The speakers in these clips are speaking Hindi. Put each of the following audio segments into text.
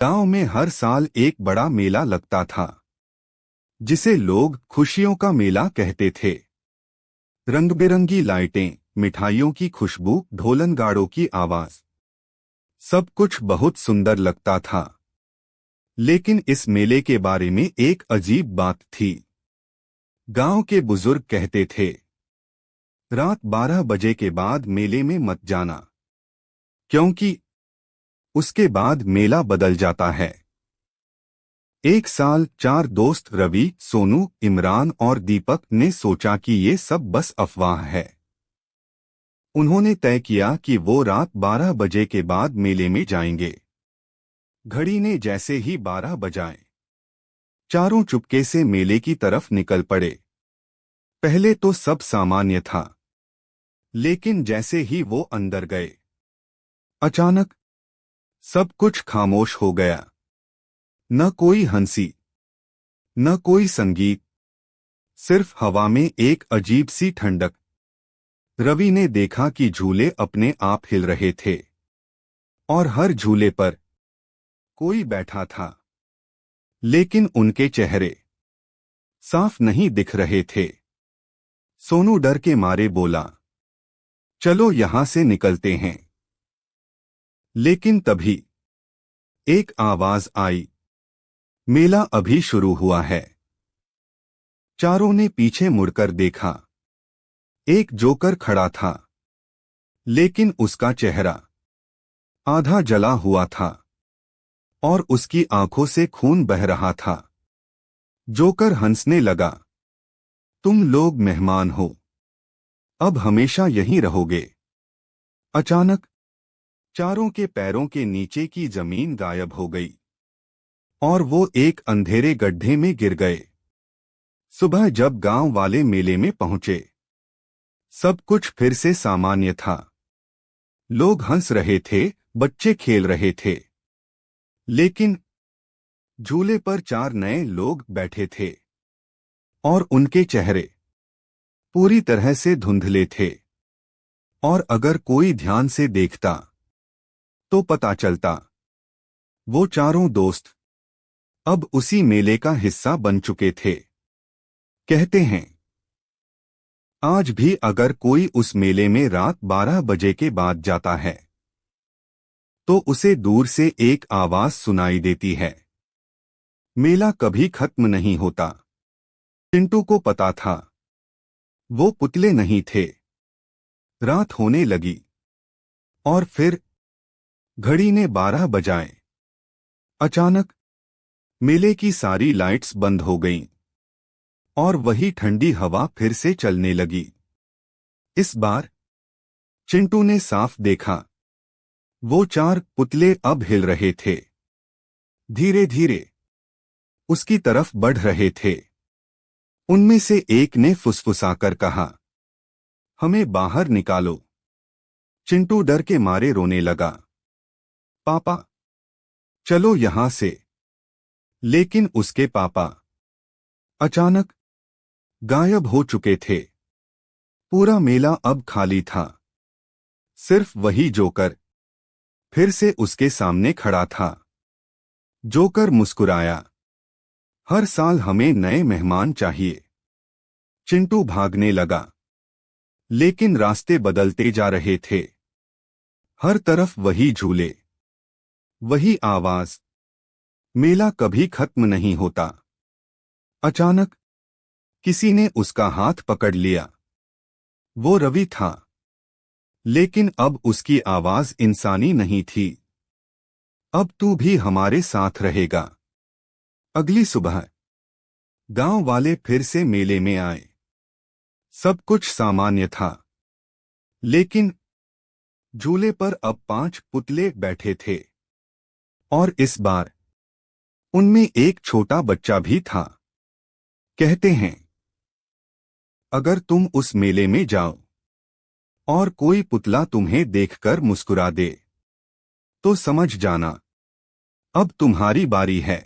गांव में हर साल एक बड़ा मेला लगता था, जिसे लोग खुशियों का मेला कहते थे। रंग बिरंगी लाइटें, मिठाइयों की खुशबू, ढोलन गाड़ों की आवाज, सब कुछ बहुत सुंदर लगता था। लेकिन इस मेले के बारे में एक अजीब बात थी। गांव के बुजुर्ग कहते थे, रात 12 बजे के बाद मेले में मत जाना, क्योंकि उसके बाद मेला बदल जाता है। एक साल 4 दोस्त रवि, सोनू, इमरान और दीपक ने सोचा कि ये सब बस अफवाह है। उन्होंने तय किया कि वो रात 12 बजे के बाद मेले में जाएंगे। घड़ी ने जैसे ही 12 बजाए, चारों चुपके से मेले की तरफ निकल पड़े। पहले तो सब सामान्य था, लेकिन जैसे ही वो अंदर गए, अचानक सब कुछ खामोश हो गया। न कोई हंसी, न कोई संगीत, सिर्फ हवा में एक अजीब सी ठंडक। रवि ने देखा कि झूले अपने आप हिल रहे थे और हर झूले पर कोई बैठा था, लेकिन उनके चेहरे साफ नहीं दिख रहे थे। सोनू डर के मारे बोला, चलो यहां से निकलते हैं। लेकिन तभी एक आवाज आई, मेला अभी शुरू हुआ है। चारों ने पीछे मुड़कर देखा। एक जोकर खड़ा था, लेकिन उसका चेहरा आधा जला हुआ था और उसकी आंखों से खून बह रहा था। जोकर हंसने लगा, तुम लोग मेहमान हो, अब हमेशा यहीं रहोगे। अचानक चारों के पैरों के नीचे की जमीन गायब हो गई और वो एक अंधेरे गड्ढे में गिर गए। सुबह जब गांव वाले मेले में पहुंचे, सब कुछ फिर से सामान्य था। लोग हंस रहे थे, बच्चे खेल रहे थे, लेकिन झूले पर 4 नए लोग बैठे थे और उनके चेहरे पूरी तरह से धुंधले थे। और अगर कोई ध्यान से देखता तो पता चलता, वो चारों दोस्त अब उसी मेले का हिस्सा बन चुके थे। कहते हैं, आज भी अगर कोई उस मेले में रात 12 बजे के बाद जाता है, तो उसे दूर से एक आवाज सुनाई देती है, मेला कभी खत्म नहीं होता। चिंटू को पता था, वो पुतले नहीं थे। रात होने लगी और फिर घड़ी ने 12 बजाए। अचानक मेले की सारी लाइट्स बंद हो गईं और वही ठंडी हवा फिर से चलने लगी। इस बार चिंटू ने साफ देखा, वो 4 पुतले अब हिल रहे थे, धीरे धीरे उसकी तरफ बढ़ रहे थे। उनमें से एक ने फुसफुसाकर कहा, हमें बाहर निकालो। चिंटू डर के मारे रोने लगा, पापा चलो यहां से। लेकिन उसके पापा अचानक गायब हो चुके थे। पूरा मेला अब खाली था। सिर्फ वही जोकर फिर से उसके सामने खड़ा था। जोकर मुस्कुराया, हर साल हमें नए मेहमान चाहिए। चिंटू भागने लगा, लेकिन रास्ते बदलते जा रहे थे। हर तरफ वही झूले, वही आवाज, मेला कभी खत्म नहीं होता। अचानक किसी ने उसका हाथ पकड़ लिया। वो रवि था, लेकिन अब उसकी आवाज इंसानी नहीं थी। अब तू भी हमारे साथ रहेगा। अगली सुबह गांव वाले फिर से मेले में आए। सब कुछ सामान्य था, लेकिन झूले पर अब 5 पुतले बैठे थे और इस बार उनमें एक छोटा बच्चा भी था। कहते हैं, अगर तुम उस मेले में जाओ और कोई पुतला तुम्हें देखकर मुस्कुरा दे, तो समझ जाना, अब तुम्हारी बारी है।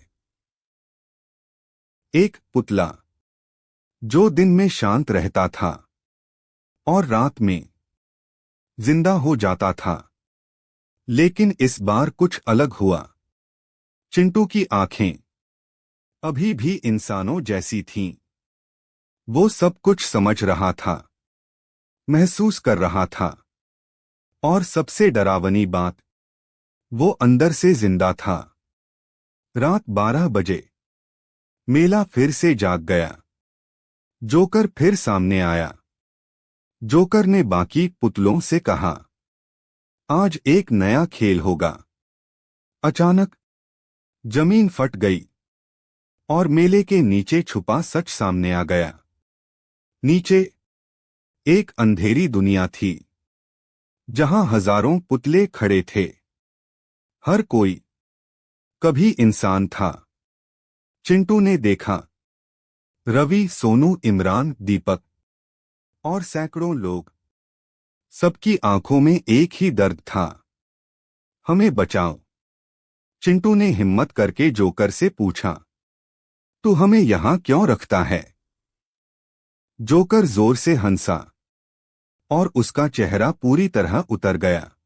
एक पुतला जो दिन में शांत रहता था और रात में जिंदा हो जाता था, लेकिन इस बार कुछ अलग हुआ। चिंटू की आंखें अभी भी इंसानों जैसी थीं। वो सब कुछ समझ रहा था, महसूस कर रहा था, और सबसे डरावनी बात, वो अंदर से जिंदा था। रात 12 बजे मेला फिर से जाग गया। जोकर फिर सामने आया। जोकर ने बाकी पुतलों से कहा, आज एक नया खेल होगा। अचानक जमीन फट गई और मेले के नीचे छुपा सच सामने आ गया। नीचे एक अंधेरी दुनिया थी, जहां हजारों पुतले खड़े थे। हर कोई कभी इंसान था। चिंटू ने देखा, रवि, सोनू, इमरान, दीपक और सैकड़ों लोग। सबकी आंखों में एक ही दर्द था, हमें बचाओ। चिंटू ने हिम्मत करके जोकर से पूछा, तू हमें यहां क्यों रखता है? जोकर जोर से हंसा और उसका चेहरा पूरी तरह उतर गया।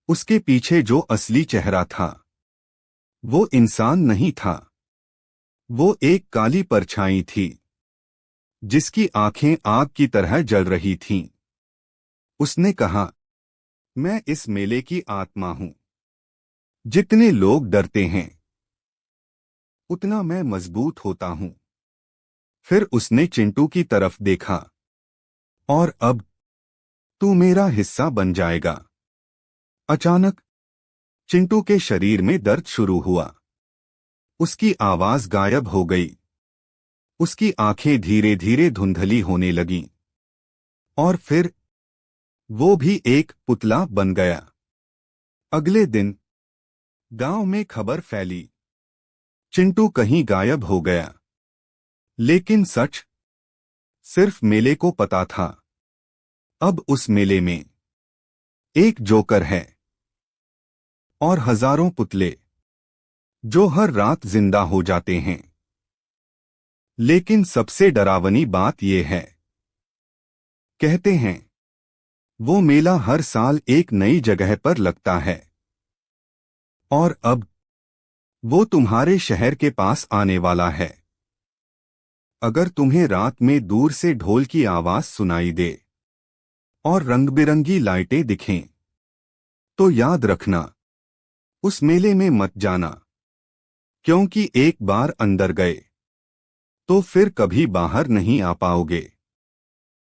उसके पीछे जो असली चेहरा था, वो इंसान नहीं था। वो एक काली परछाई थी, जिसकी आंखें आग की तरह जल रही थीं। उसने कहा, मैं इस मेले की आत्मा हूं। जितने लोग डरते हैं, उतना मैं मजबूत होता हूं। फिर उसने चिंटू की तरफ देखा, और अब तू मेरा हिस्सा बन जाएगा। अचानक चिंटू के शरीर में दर्द शुरू हुआ। उसकी आवाज गायब हो गई। उसकी आंखें धीरे धीरे धुंधली होने लगीं। और फिर वो भी एक पुतला बन गया। अगले दिन गांव में खबर फैली, चिंटू कहीं गायब हो गया। लेकिन सच सिर्फ मेले को पता था। अब उस मेले में एक जोकर है और हजारों पुतले, जो हर रात जिंदा हो जाते हैं। लेकिन सबसे डरावनी बात यह है, कहते हैं वो मेला हर साल एक नई जगह पर लगता है। और अब वो तुम्हारे शहर के पास आने वाला है। अगर तुम्हें रात में दूर से ढोल की आवाज सुनाई दे और रंग-बिरंगी लाइटें दिखें, तो याद रखना, उस मेले में मत जाना। क्योंकि एक बार अंदर गए तो फिर कभी बाहर नहीं आ पाओगे।